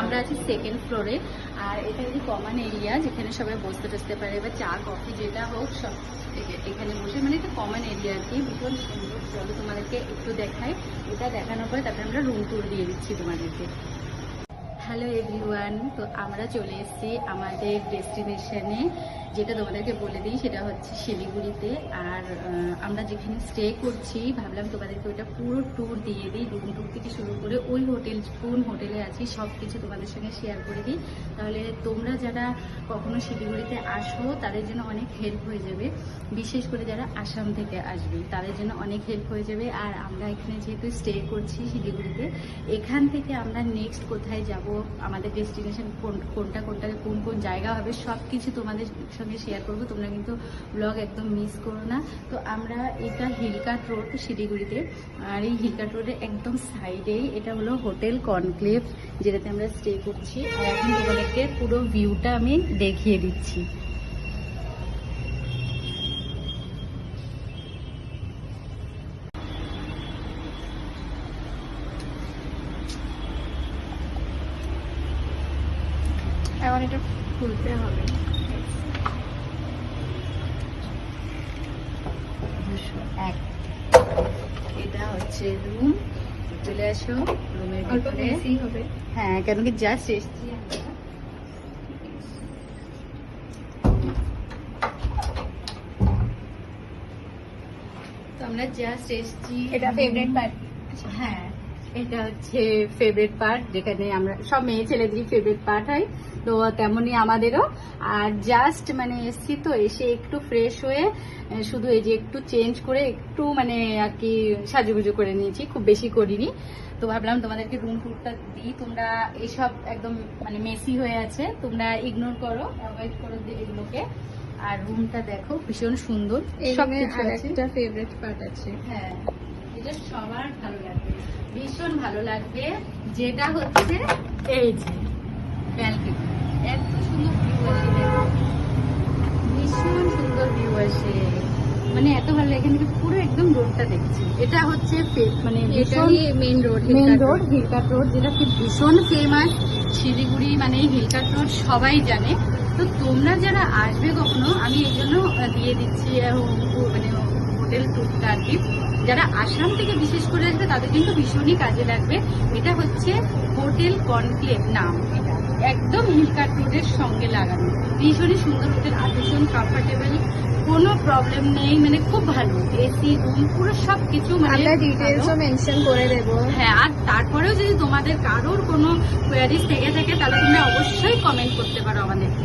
আমরা আছি সেকেন্ড ফ্লোরে। আর এটা হচ্ছে কমন এরিয়া, যেখানে সবাই বসতে টসতে পারে বা চা কফি যেটা হোক সব এখানে বসে, মানে এটা কমন এরিয়া আর কি। ভীষণ সুন্দর। চলো তোমাদেরকে একটু দেখাই। এটা দেখানোর পরে তারপরে আমরা রুম ট্যুর দিয়ে দিচ্ছি তোমাদেরকে। হ্যালো এভরিওয়ান, তো আমরা চলে এসেছি আমাদের ডেস্টিনেশনে, যেটা তোমাদেরকে বলে দিই সেটা হচ্ছে শিলিগুড়িতে। আর আমরা যেখানে স্টে করছি ভাবলাম তোমাদেরকে ওইটা পুরো ট্যুর দিয়ে দিই, রুম ট্যুর থেকে শুরু করে ওই হোটেল, কোন হোটেলে আছি সব কিছু তোমাদের সঙ্গে শেয়ার করে দিই। তাহলে তোমরা যারা কখনো শিলিগুড়িতে আসো তাদের জন্য অনেক হেল্প হয়ে যাবে, বিশেষ করে যারা আসাম থেকে আসবে তাদের জন্য অনেক হেল্প হয়ে যাবে। আর আমরা এখানে যেহেতু স্টে করছি শিলিগুড়িতে, এখান থেকে আমরা নেক্সট কোথায় যাব, আমাদের ডেস্টিনেশন কোনটা কোন কোন জায়গা হবে, সব কিছু তোমাদের সঙ্গে শেয়ার করবো। তোমরা কিন্তু ব্লগ একদম মিস করো না। তো আমরা এটা হিলকাট রোড শিলিগুড়িতে, আর এই হিলকাট রোডের একদম সাইডেই এটা হলো হোটেল কনক্লেভ, যেটাতে আমরা স্টে করছি। আর এখন তোমাদেরকে পুরো ভিউটা আমি দেখিয়ে দিচ্ছি। এখন এটা খুলতে হবে। এটা হচ্ছে রুম, চলে আসো রুমের ভিতরে। হবে। হ্যাঁ, কেন কি জাস্ট এসছি তো আমরা জাস্ট এসছি। এটা ফেভারিট পার্ট। হ্যাঁ, এটা হচ্ছে ফেভারিট পার্ট, যেখানে আমরা সব মেয়ে ছেলেদেরই ফেভারিট পার্ট হয়, তো তেমনই আমাদেরও। আর জাস্ট মানে এসছি তো, এসে একটু ফ্রেশ হয়ে শুধু এই যে একটু চেঞ্জ করে একটু মানে আর কি সাজুগুজু করে নিয়েছি, খুব বেশি করিনি। তো ভাবলাম তোমাদেরকে রুম টুরটা দিই। তোমরা এইসব একদম মানে মেসি হয়ে আছে, তোমরা ইগনোর করো, অ্যাভয়েড করো এগুলোকে। আর রুমটা দেখো ভীষণ সুন্দর, সবকিছু আছে। একটা ফেভারিট পার্ট আছে। হ্যাঁ, এটা সবার ভালো লাগবে, ভীষণ ভালো লাগবে। যেটা হচ্ছে এই যে ব্যালকনি, এত সুন্দর ভিউ আসে, ভীষণ সুন্দর ভিউ আসে, মানে এত ভালো লাগে। এখান থেকে পুরো একদম রোডটা দেখছি। এটা হচ্ছে মানে মেইন রোড হিলকাট রোড, যেটা কি ভীষণ ফেমাস শিলিগুড়ি, মানে হিলকাট রোড সবাই জানে। তো তোমরা যারা আসবে কখনো, আমি এই জন্য দিয়ে দিচ্ছি মানে হোটেল ট্যুরটা আর কি। যারা আসাম থেকে বিশেষ করে আসবে তাদের কিন্তু ভীষণই কাজে লাগবে। এটা হচ্ছে হোটেল কনক্লেভ নাম, এটা একদম হিলকাট রোডের সঙ্গে লাগানো, ভীষণই সুন্দর হোটেল, আর ভীষণ কমফোর্টেবল, কোনো প্রবলেম নেই, মানে খুব ভালো, এসি রুম পুরো সবকিছু, মানে ডিটেইলসও মেনশন করে দেবো। হ্যাঁ, আর তারপরেও যদি তোমাদের কারোর কোনো কোয়ারিজ থেকে থাকে তাহলে তোমরা অবশ্যই কমেন্ট করতে পারো আমাদেরকে।